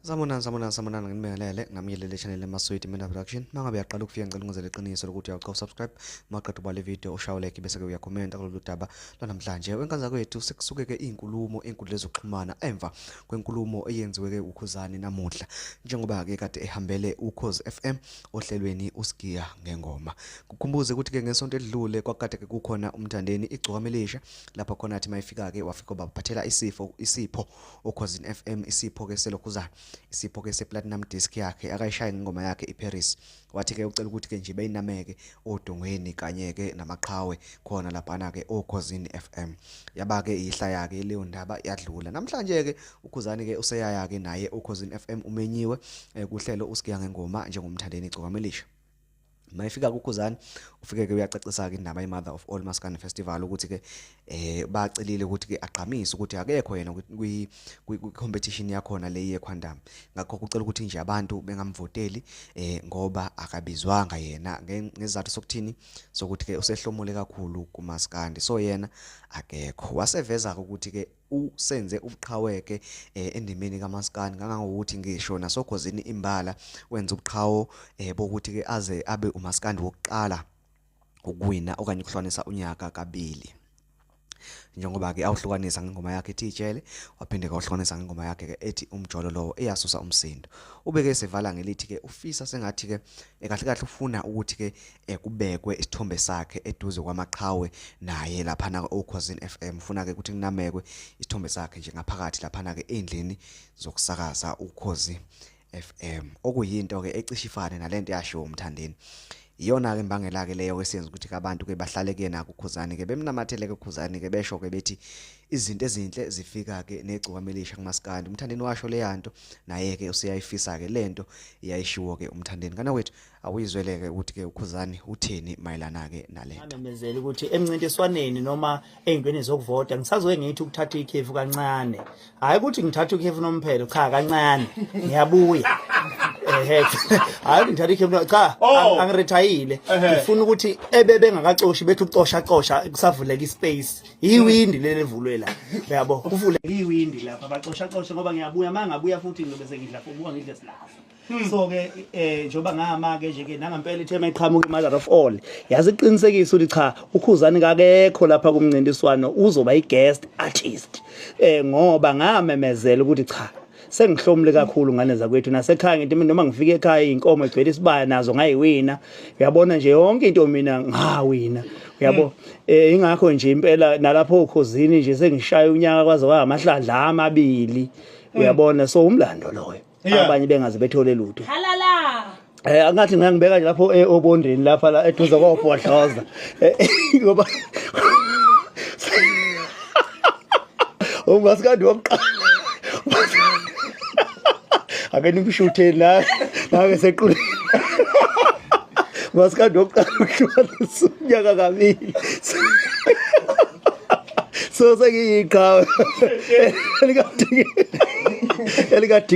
Samunana ngimelele ngamiyelele channel emaswiti mina production mangabe yaqala ukufika ngicela ungenzele iqiniso lokuthi uyaqhubeka subscribe maqedwe bale video ushawe like bese ke uyakhomenta kulolu daba lanamhlanje wenkanza kwethu sekusuke ke inkulumo enkundleni zokuxhumana emva kwenkulumo eyenziwe ke uKhuzani namuhla njengoba ke kade ehambele uKhozi FM ohlelweni uSgiya ngengoma kukhumbuze ukuthi ke ngesonto edlule kwakade ke kukhona uMthandeni igcokamelisha lapha khona athi mayifika ke wafika baphathela isipho oKhozini FM isipho ke selokhuzana isipho ke seplatinum disc yakhe akayishaya ngengoma yakhe iParis wathi ke ucela ukuthi ke nje bayinameke odongweni kanye ke namaqhawe khona lapha ke oKhozini FM yaba ke ihla yake leyo ndaba yadlula namhlanje ke uKhuzani ke useyaya ke naye oKhozini FM umenyiwe kuhlelo uSgiya ngengoma njengomthandeni igcokamelisha mayifika kuKhuzani ufike ke uyacacisa ke indaba iMother of All Maskandi Festival ukuthi ke bacelile ukuthi ke aqhamise ukuthi akekho yena kwi competition yakhona le yekhwandama ngakho kucela ukuthi nje abantu bengamvoteli ngoba akabizwanga yena ngezathu sokuthini sokuthi ke usehlomule kakhulu kuMaskandi so yena akekho waseveza ukuthi ke usenze ubuqhaweke endimeni kaMaskandi ngangokuthi ngisho nasoKhozini imbala wenza ubuqhawo bokuthi ke aze abe uMaskandi wokuqala ukuwina okanye ukuhlanisa unyaka kabili njengoba ke awuhlukanisa ngengoma yakhe eTjele waphinde awuhlukanisa ngengoma yakhe ke ethi umjolo lo eyasusa umsindo ubeke sevala ngelithi ke ufisa sengathi ke kahle kahle ufuna ukuthi ke kubekwe isithombe sakhe eduze kwamaqhawe naye lapha na oKhozini FM ufuna ke ukuthi kunamekwe isithombe sakhe nje ngaphakathi lapha na ke endlini zokusakaza uKhozi FM okuyinto ke ecishifane nalento yasho uMthandeni iyona ke imbangela ke leyo kwesenza ukuthi abantu ke bahlale ke nako uKhuzani ke bemnamathele ke uKhuzani ke besho ke bethi izinto ezinhle zifika ke negcokamelisha kuMaskandi uMthandeni washo le yanto naye ke usiyayifisa ke lento iyayishiwo ke uMthandeni kana wethu awuyizweleke ukuthi ke uKhuzani utheni mayelana ke nalento amemezela ukuthi emncintiswaneni noma ezintweni zokuvota ngisazoke ngithi ukuthatha ikhefu kancane hayi ukuthi ngithatha ikhefu nomphelo cha kancane ngiyabuya hayi ngithatha ikhefu cha angiretayile ngifuna ukuthi bengakacoshi bethi ucosha kusavuleka ispace iwindi leli livulwe la yabo kuvuleka iwindi lapha bacosha ngoba ngiyabuya mangabuya futhi ngizobe sengidla futhi ngidle silahla so ke njoba ngama ke nje ke nangempela ithema iqhamuka iMother of All yazi iqinisekisa ukuthi cha uKhuzani kakekho lapha kumncintiswano uzoba iguest artist ngoba ngamemezela ukuthi cha sengihlomule kakhulu ngane zakwethu nasekhaya ngithi noma ngifike ekhaya inkomo egcwele isibaya nazo ngayiwina uyabona nje yonke into mina ngawina uyabo ingakho nje impela nalapho uKhozini nje sengishaya unyaka kwaze kwamahlandla amabili uyabona so umlando loyo abanye bengaze bethole lutho halala angathi ngangibeka nje lapho obondeni lapha la eduze kwabhodloza ngoba uMaskandi wokuqala akeni mshutheni la ke sequle Maskandi wokuqala ukuhlukanisa unyaka kabili so sengiyiqhawe elikade